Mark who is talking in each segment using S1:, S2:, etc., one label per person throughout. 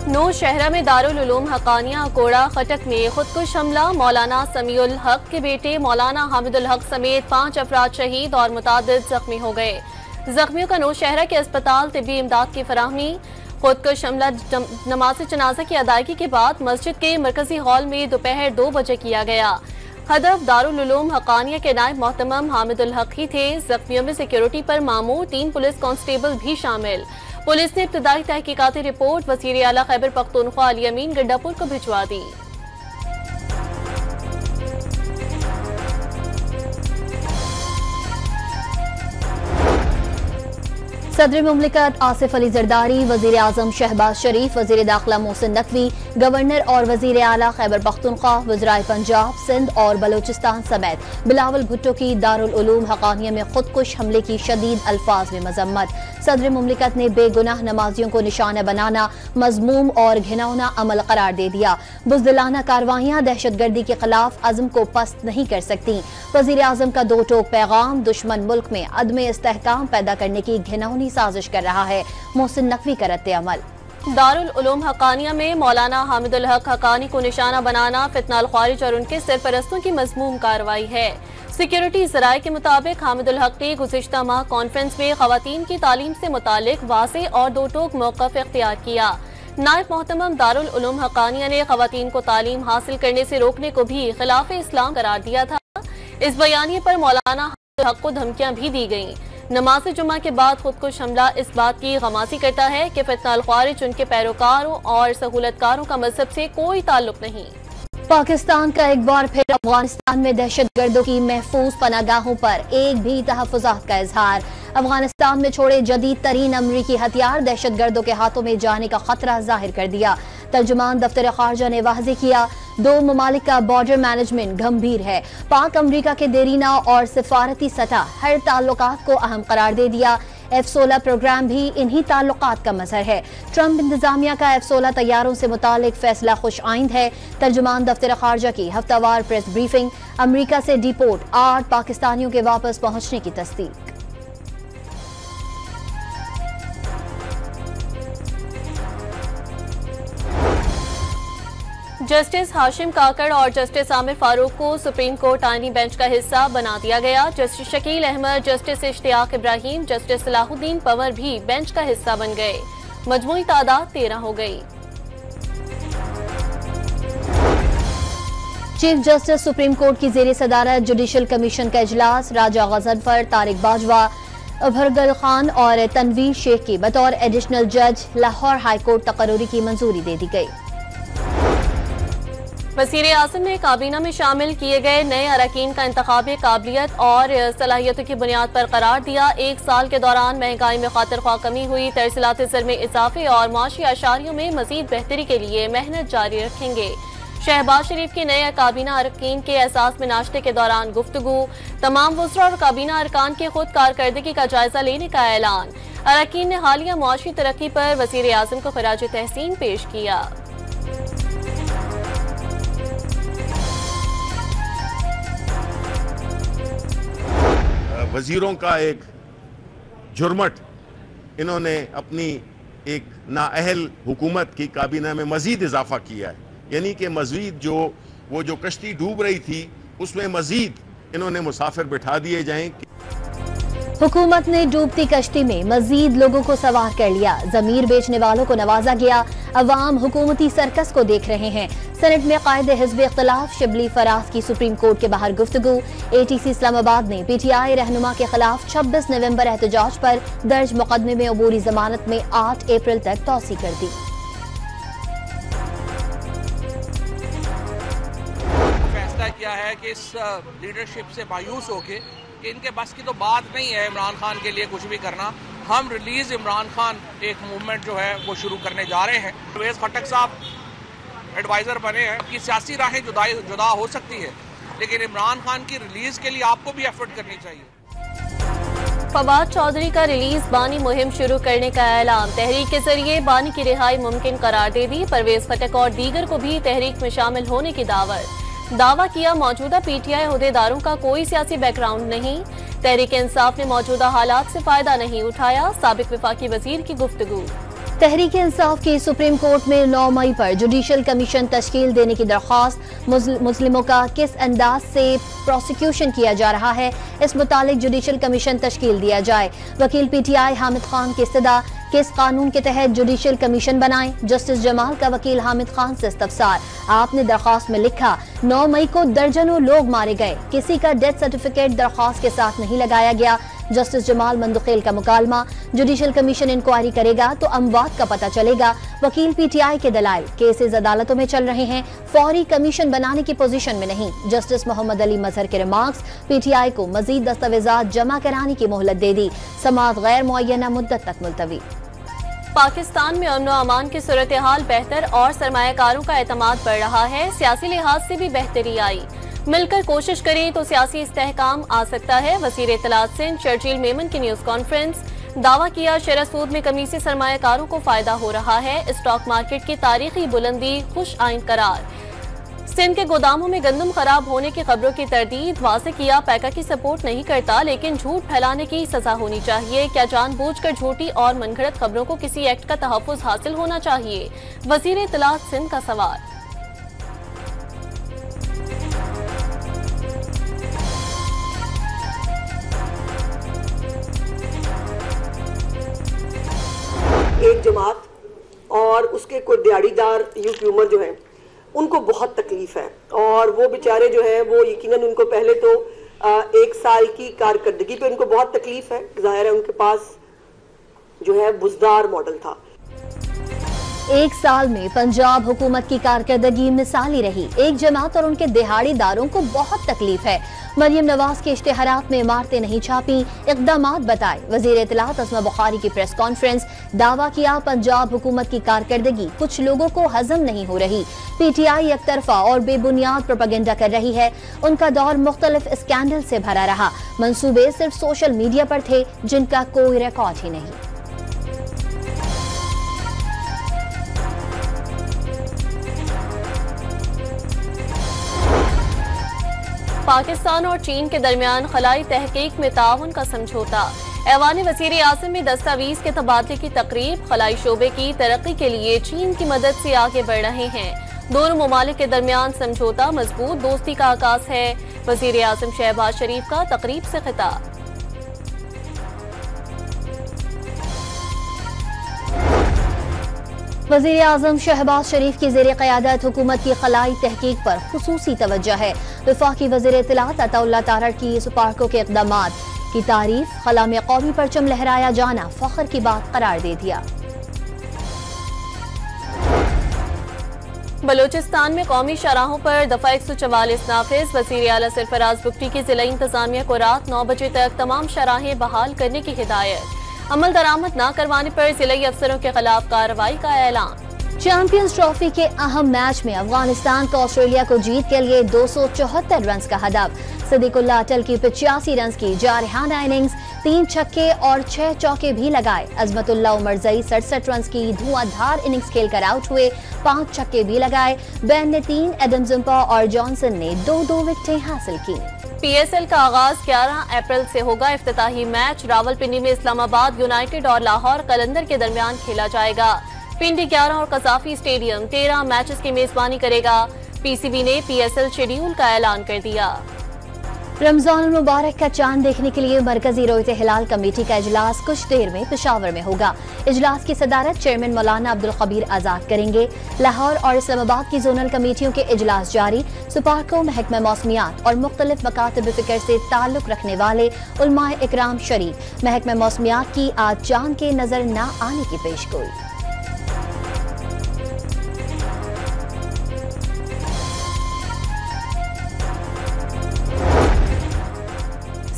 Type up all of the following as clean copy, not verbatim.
S1: नौशहरा में दारुल उलूम हकानिया कोड़ा खटक में खुदकुश हमला। मौलाना समीउल हक के बेटे मौलाना हामिदुल हक समेत 5 अफराद शहीद और मुतादिद जख्मी हो गए। जख्मियों का नौशहरा के अस्पताल तिब्बी इमदाद की फराहमी। खुदकुश हमला नमाज जनाजा की अदायगी के बाद मस्जिद के मरकजी हॉल में दोपहर 2 बजे किया गया। हदफ दारुल उलूम हकानिया के नायब मोहतमम हामिदुल हक ही थे। जख्मियों में सिक्योरिटी पर मामूर 3 पुलिस कांस्टेबल भी शामिल। पुलिस ने इब्तदाई तहकीकाती रिपोर्ट वज़ीर आला खैबर पख्तूनख्वा अली अमीन गंडापुर को भिजवा दी। सदर मुमलिकत आसिफ अली जरदारी, वजीर आजम शहबाज शरीफ, वजीर दाखिला मोहसिन नकवी, गवर्नर और वजीर आला खैबर पख्तूनख्वा, वज़राए पंजाब, सिंध और बलोचिस्तान समेत बिलावल भुट्टो की दारुल उलूम हकानिया में खुदकुश हमले की शदीद अल्फाज में मजम्मत। सदर मुमलिकत ने बेगुनाह नमाजियों को निशाना बनाना मजमूम और घिनौना अमल करार दे दिया। बुज़दिलाना कार्रवाइयाँ दहशत गर्दी के खिलाफ अज़्म को पस्त नहीं कर सकती। वज़ीर आज़म का 2 टोक पैगाम, दुश्मन मुल्क में अदम इस्तेहकाम पैदा करने की घिनौनी साजिश कर रहा है। मोहसिन नकवी का रद्द अमल। दारुल उलूम हकानिया में मौलाना हामिदुल हक हकानी को निशाना बनाना फितनाल ख्वारिज और उनके सरपरस्तों की मज़मूम कार्रवाई है। सिक्योरिटी ज़राए के मुताबिक हामिदुल हक ने गुज़िश्ता माह कॉन्फ्रेंस में ख़वातीन की तालीम से मुतालिक वाज़ेह और 2 टोक मौक़िफ़ इख्तियार किया। नायब मोहतमम दारुल उलूम हकानिया ने ख़वातीन को तालीम हासिल करने से रोकने को भी खिलाफ इस्लाम करार दिया था। इस बयानिए पर मौलाना हामिदुल हक को धमकियां भी दी गईं। नमाज जुमा के बाद खुदकुश हमला इस बात की गमासी करता है कि फितनाल ख्वारिज, उनके पैरोकारों और सहूलतकारों का मजहब से कोई ताल्लुक नहीं। पाकिस्तान का एक बार फिर अफगानिस्तान में दहशत गर्दों की महफूज पनागाहों पर एक भी तहफ़्फ़ुज़ात का इजहार। अफगानिस्तान में छोड़े जदीद तरीन अमरीकी हथियार दहशत गर्दों के हाथों में जाने का खतरा जाहिर कर दिया। तर्जुमान दफ्तर खारजा ने वाज़ेह किया, 2 ममालिक का बॉर्डर मैनेजमेंट गंभीर है। पाक अमरीका के देरीना और सिफारती सतह हर ताल्लुकात को अहम करार दे दिया। F-16 प्रोग्राम भी इन्हीं ताल्लुकात का मजहर है। ट्रंप इंतजामिया का F-16 तैयारों से मुतालिक फैसला खुश आइंद है। तर्जुमान दफ्तर खारजा की हफ्तावार प्रेस ब्रीफिंग। अमरीका से डिपोर्ट 8 पाकिस्तानियों के वापस पहुंचने की तस्दीक। जस्टिस हाशिम काकड़ और जस्टिस आमिर फारूक को सुप्रीम कोर्ट आईनी बेंच का हिस्सा बना दिया गया। Justice Shakeel Ahmad, justice Ishtiaq Ibrahim, justice Salahuddin Panhwar भी बेंच का हिस्सा बन गए। मजमूई तादाद 13 हो गई। चीफ जस्टिस सुप्रीम कोर्ट की जेर सदारत जुडिशल कमीशन का इजलास। राजा गजनफर, तारिक बाजवा, अभरगल खान और तनवीर शेख की बतौर एडिशनल जज लाहौर हाईकोर्ट तकर्री की मंजूरी दे दी गई। वज़ीर आज़म ने काबीना में शामिल किए गए नए अरकान का इंतखाबी काबिलियत और सलाहियतों की बुनियाद पर करार दिया। 1 साल के दौरान महंगाई में खातिर ख्वाह कमी हुई, तरसीलात ज़र में इजाफे और माशी अशारियों में मजीद बेहतरी के लिए मेहनत जारी रखेंगे। शहबाज शरीफ के नए काबीना अरकान के एहसास में नाश्ते के दौरान गुफ्तगू। तमाम वज़रा और काबीना अरकान की खुद कारकर्दगी का जायजा लेने का ऐलान। अरकान ने हालिया मुआशी तरक्की पर वज़ीर आज़म को खराज तहसीन पेश किया।
S2: वजीरों का एक जुर्मट, इन्होंने अपनी एक नाअहल हुकूमत की काबीना में मजीद इजाफा किया है। यानी कि मजीद जो कश्ती डूब रही थी उसमें मजीद इन्होंने मुसाफिर बिठा दिए जाएं।
S3: हुकूमत ने डूबती कश्ती में मजीद लोगों को सवार कर लिया। जमीर बेचने वालों को नवाजा गया। अवाम हुकूमती सर्कस को देख रहे हैं। सेनेट में कायदे हिज़्ब इख्तिलाफ शिबली फराज की सुप्रीम कोर्ट के बाहर गुफ्तगू। ATC इस्लामाबाद ने PTI रहनुमा के खिलाफ 26 नवंबर एहतजाज पर दर्ज मुकदमे में अबूरी जमानत में 8 अप्रैल तक तौसी कर दी।
S4: फैसला किया है कि इस लीडरशिप से मायूस होके कि इनके बस की तो बात नहीं है इमरान खान के लिए कुछ भी करना। हम रिलीज इमरान खान एक मूवमेंट जो है वो शुरू करने जा रहे हैं। परवेज खट्टक साहब एडवाइज़र बने हैं कि सियासी राहें जुदा हो सकती है, लेकिन इमरान खान की रिलीज के लिए आपको भी एफर्ट करनी चाहिए।
S1: फवाद चौधरी का रिलीज बानी मुहिम शुरू करने का ऐलान। तहरीक के जरिए बानी की रिहाई मुमकिन करार दे दी। परवेज खट्टक और दीगर को भी तहरीक में शामिल होने की दावा किया। मौजूदा PTI अहदेदारों का कोई सियासी बैकग्राउंड नहीं। तहरीक इंसाफ ने मौजूदा हालात से फायदा नहीं उठाया। साबिक वफाकी वजीर की गुफ्तगू। तहरीक इंसाफ की सुप्रीम कोर्ट में 9 मई पर जुडिशल कमीशन तश्कील देने की दरख्वास्त, मुस्लिमों का किस अंदाज से प्रोसिक्यूशन किया जा रहा है, इस मुतालिक जुडिशल कमीशन तश्कील दिया जाए। वकील PTI हामिद खान की इस्तदा, किस कानून के तहत जुडिशल कमीशन बनाएं, जस्टिस जमाल का वकील हामिद खान से इस्तफसार। आपने दरख्वास्त में लिखा 9 मई को दर्जनों लोग मारे गए, किसी का डेथ सर्टिफिकेट दरख्वास्त के साथ नहीं लगाया गया। जस्टिस जमाल मंदुखेल का मुकालमा, जुडिशल कमीशन इंक्वायरी करेगा तो अमवात का पता चलेगा। वकील PTI के दलाइल, केसेस अदालतों में चल रहे हैं, फौरी कमीशन बनाने की पोजीशन में नहीं। जस्टिस मोहम्मद अली मजहर के रिमार्क्स, PTI को मजीद दस्तावेजात जमा कराने की मोहलत दे दी, समाअत गैर मुअय्यना मुद्दत तक मुलतवी।
S3: पाकिस्तान में अमन व अमान की सूरत हाल बेहतर और सरमायाकारों का एतमाद बढ़ रहा है, सियासी लिहाज से भी बेहतरी आई। मिलकर कोशिश करें तो सियासी इस्तेहकाम आ सकता है। वज़ीर इत्तलात सिंध शर्जील मेमन की न्यूज़ कॉन्फ्रेंस, दावा किया शरह सूद में कमी से सरमायाकारों को फायदा हो रहा है। स्टॉक मार्केट की तारीखी बुलंदी खुश आइंद करार। सिंध के गोदामों में गंदम खराब होने की खबरों की तरदीद, वाज़े किया पैका की सपोर्ट नहीं करता लेकिन झूठ फैलाने की सजा होनी चाहिए। क्या जानबूझकर झूठी और मनगढ़ंत खबरों को किसी एक्ट का तहफ़्फ़ुज़ हासिल होना चाहिए, वज़ीर इत्तलात सिंध का सवाल।
S5: एक जमात और उसके कोई दिहाड़ीदार यूट्यूबर जो है उनको बहुत तकलीफ है, और वो बेचारे जो है वो यकीनन उनको पहले तो 1 साल की कारकर्दगी पे उनको बहुत तकलीफ है। जाहिर है उनके पास जो है बुजदार मॉडल था।
S1: 1 साल में पंजाब हुकूमत की कारकर्दगी मिसाली रही। एक जमात और उनके दिहाड़ीदारों को बहुत तकलीफ है। मरियम नवाज के इश्तिहारात में इमारतें नहीं छापी, इक़दामात बताए। वज़ीर इत्तलात अस्मा बुखारी की प्रेस कॉन्फ्रेंस, दावा किया पंजाब हुकूमत की कारकर्दगी कुछ लोगों को हजम नहीं हो रही। PTI एक तरफा और बेबुनियाद प्रोपेगेंडा कर रही है। उनका दौर मुख्तलिफ स्कैंडल से भरा रहा। मंसूबे सिर्फ सोशल मीडिया पर थे जिनका कोई रिकॉर्ड ही नहीं।
S3: पाकिस्तान और चीन के दरमियान खलाई तहकीक में ताउन का समझौता। ऐवान वज़ीर आज़म में दस्तावीज के तबादले की तकरीब। खलाई शोबे की तरक्की के लिए चीन की मदद से आगे बढ़ रहे हैं। दोनों ममालिक के दरमियान समझौता मजबूत दोस्ती का आगाज है। वज़ीर आज़म शहबाज शरीफ का तकरीब से खिताब।
S1: वज़ीर आज़म शहबाज शरीफ की ज़ेर क़यादत हुकूमत की खलाई तहकीक पर खुसूसी तवज्जो है। वफाकी वज़ीर इत्तलात अताउल्लाह तारड़ की सुपार्को के इक़दामात की तारीफ, खला में कौमी परचम लहराया जाना फख्र की बात करार दे दिया।
S3: बलोचिस्तान में कौमी शाहराहों पर दफा 144 नाफिज। वज़ीर आला सरफराज बुगटी की जिला इंतजामिया को रात 9 बजे तक तमाम शाहराहें बहाल करने की हिदायत। अमल दरामद न करवाने पर जिलाई अफसरों के खिलाफ कार्रवाई का ऐलान।
S1: चैंपियंस ट्रॉफी के अहम मैच में अफगानिस्तान को ऑस्ट्रेलिया को जीत के लिए 274 रन का हदफ। सदीकुल्लाह अटल की 85 रन की जारहाना इनिंग्स, 3 छक्के और 6 चौके भी लगाए। अजमतुल्लाह उमरजई 67 रन की धुआंधार इनिंग्स खेलकर आउट हुए, 5 छक्के भी लगाए। बैन ने 3, एडम जिम्पा और जॉनसन ने 2-2 विकेटें हासिल की।
S3: PSL का आगाज 11 अप्रैल से होगा। इफ्तिताही मैच रावलपिंडी में इस्लामाबाद यूनाइटेड और लाहौर कलंदर के दरमियान खेला जाएगा। पिंडी 11 और कजाफी स्टेडियम 13 मैचेस की मेजबानी करेगा। PCB ने PSL शेड्यूल का ऐलान कर दिया।
S1: रमजान मुबारक का चांद देखने के लिए मरकजी रोयत हिलाल कमेटी का इजलास कुछ देर में पेशावर में होगा। इजलास की सदारत चेयरमैन मौलाना अब्दुल खबीर आजाद करेंगे। लाहौर और इस्लामाबाद की जोनल कमेटियों के इजलास जारी। सुपार्को, महकमा मौसमियात और मुख्तलिफ मकातब फिक्र से ताल्लुक रखने वाले उलमाए इकराम शरीक। महकमा मौसमियात की आज चांद के नजर न आने की पेशगोई।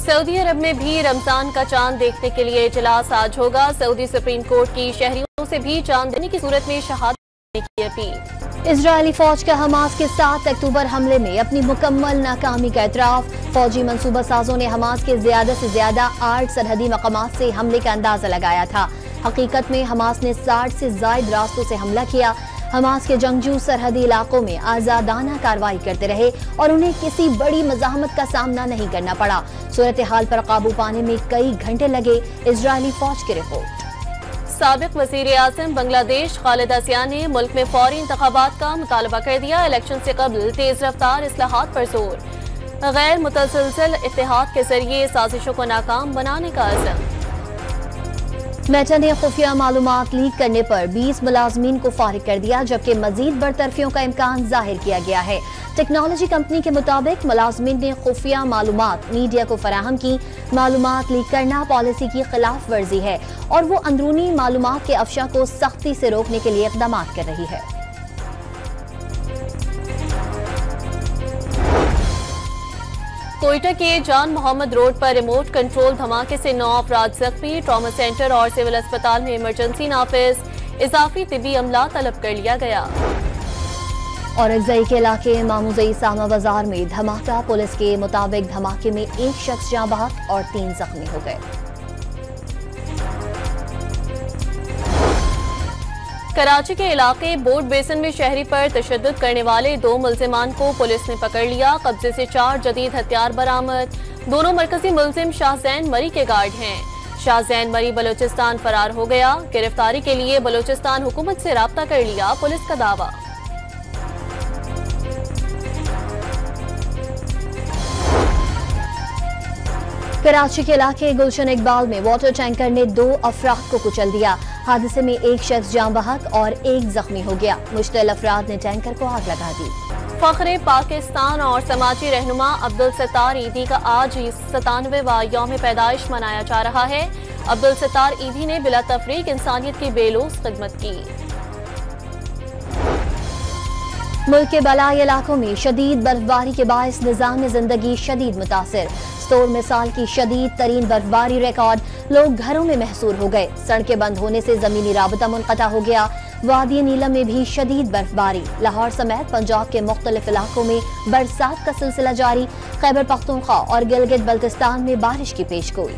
S3: सऊदी अरब में भी रमजान का चांद देखने के लिए इजलास आज होगा। सऊदी सुप्रीम कोर्ट की शहरियों से भी चांद देने की सूरत में शहादत देने की अपील।
S1: इजरायली फौज का हमास के 7 अक्टूबर हमले में अपनी मुकम्मल नाकामी का एतराफ। फौजी मंसूबा साजों ने हमास के ज्यादा से ज्यादा 8 सरहदी मकामात से हमले का अंदाजा लगाया था। हकीकत में हमास ने 60 से जायद रास्तों से हमला किया। हमास के जंगजू सरहदी इलाकों में आजादाना कार्रवाई करते रहे और उन्हें किसी बड़ी मज़ाहमत का सामना नहीं करना पड़ा। सूरत हाल पर काबू पाने में कई घंटे लगे। इजरायली फौज की रिपोर्ट।
S3: साबिक वजीर आज़म बांग्लादेश खालिदा जिया ने मुल्क में फौरी इंतखाबात का मुतालबा कर दिया। इलेक्शन से कबल तेज रफ्तार इस्लाहात पर जोर, गैर मुतसलसल इत्तेहाद के जरिए साजिशों को नाकाम बनाने का अज़म। मेटा ने खुफिया मालूमात लीक करने पर 20 मुलाजमीन को फारिग कर दिया, जबकि मजीद बरतरफियों का इम्कान जाहिर किया गया है। टेक्नोलॉजी कंपनी के मुताबिक मुलाजमीन ने खुफिया मालूमात मीडिया को फराहम की। मालूमात लीक करना पॉलिसी की खिलाफ वर्जी है और वो अंदरूनी मालूमात के अफशा को सख्ती से रोकने के लिए इक़दाम कर रही है। कोयटा के जान मोहम्मद रोड पर रिमोट कंट्रोल धमाके से 9 अफराद जख्मी। ट्रॉमा सेंटर और सिविल अस्पताल में इमरजेंसी नाफिज, इजाफी तिबी अमला तलब कर लिया गया। और अगजई के इलाके मामूजई सामा बाजार में धमाका, पुलिस के मुताबिक धमाके में एक शख्स जाँ बहक और 3 जख्मी हो गए। कराची के इलाके बोर्ड बेसन में शहरी पर तशद्दुद करने वाले 2 मुल्जिमान को पुलिस ने पकड़ लिया। कब्जे से 4 जदीद हथियार बरामद। दोनों मरकजी मुल्जिम शाहजैन मरी के गार्ड हैं। शाहजैन मरी बलोचिस्तान फरार हो गया। गिरफ्तारी के लिए बलोचिस्तान हुकूमत से राब्ता कर लिया, पुलिस का दावा। कराची के इलाके गुलशन इकबाल में वाटर टैंकर ने 2 अफराद को कुचल दिया। हादसे में एक शख्स जाँ बहक और एक जख्मी हो गया। मुश्तल अफराद ने टैंकर को आग लगा दी। फख्रे पाकिस्तान और समाजी रहनुमा अब्दुल सत्तार ईदी का आज 97वां यौम पैदाइश मनाया जा रहा है। अब्दुल सत्तार ईदी ने बिला तफरीक इंसानियत की बेलौस खिदमत की। मुल्क के बलाई इलाकों में शदीद बर्फबारी के बायस निज़ाम जिंदगी शदीद मुतासिर। स्टोर में साल की शदीद तरीन बर्फबारी रिकॉर्ड, लोग घरों में महसूर हो गए। सड़कें बंद होने से जमीनी राबता मुनक़ता हो गया। वादी नीलम में भी शदीद बर्फबारी। लाहौर समेत पंजाब के मुख्तलिफ इलाकों में बरसात का सिलसिला जारी। खैबर पख्तूनख्वा और गिलगित बल्तिस्तान में बारिश की पेशगोई।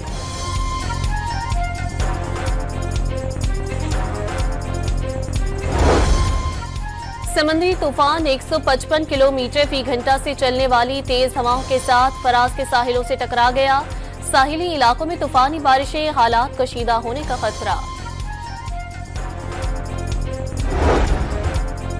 S3: समंदरी तूफान 155 किलोमीटर फी घंटा से चलने वाली तेज हवाओं के साथ फराज के साहिलों से टकरा गया। साहिली इलाकों में तूफानी बारिशें, हालात कशीदा होने का खतरा।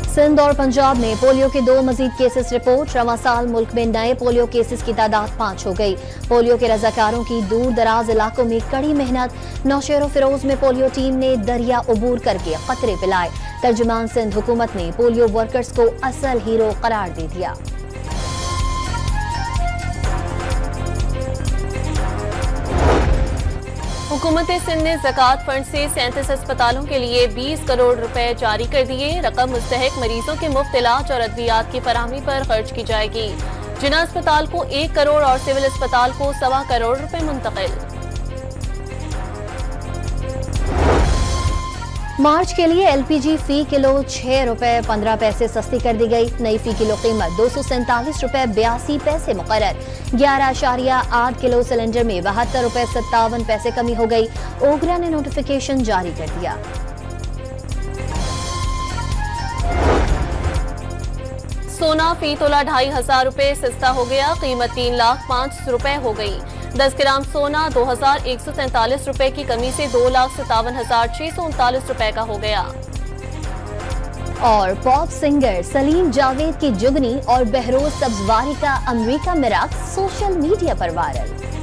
S3: सिंध और पंजाब में पोलियो के 2 मजीद केसेस रिपोर्ट। रवां साल मुल्क में नए पोलियो केसेस की तादाद 5 हो गई। पोलियो के रजाकारों की दूर दराज इलाकों में कड़ी मेहनत। नौशेरो फिरोज में पोलियो टीम ने दरिया उबूर करके खतरे पिलाए। तर्जुमान सिंध हुकूमत ने पोलियो वर्कर्स को असल हीरो करार दे दिया। हुकूमत सिंध ने ज़कात फंड से 37 अस्पतालों के लिए 20 करोड़ रुपए जारी कर दिए। रकम मुस्तहिक मरीजों के मुफ्त इलाज और अद्वियात की फराहमी पर खर्च की जाएगी। जिना अस्पताल को 1 करोड़ और सिविल अस्पताल को 1.25 करोड़ रुपए मुंतकिल। मार्च के लिए एलपीजी फी किलो 6 रुपए 15 पैसे सस्ती कर दी गई। नई फी किलो कीमत 247 रुपए 82 पैसे मुकर्रर। 11.8 किलो सिलेंडर में 72 रुपए 57 पैसे कमी हो गई। ओगरा ने नोटिफिकेशन जारी कर दिया। सोना फी तोला 2500 रुपए सस्ता हो गया। कीमत 3,05,000 रुपए हो गई। 10 ग्राम सोना 2,147 रुपए की कमी से 2,57,639 रुपए का हो गया। और पॉप सिंगर सलीम जावेद की जुगनी और बहरोज सब्जवारी का अमेरिका में रक्स सोशल मीडिया पर वायरल।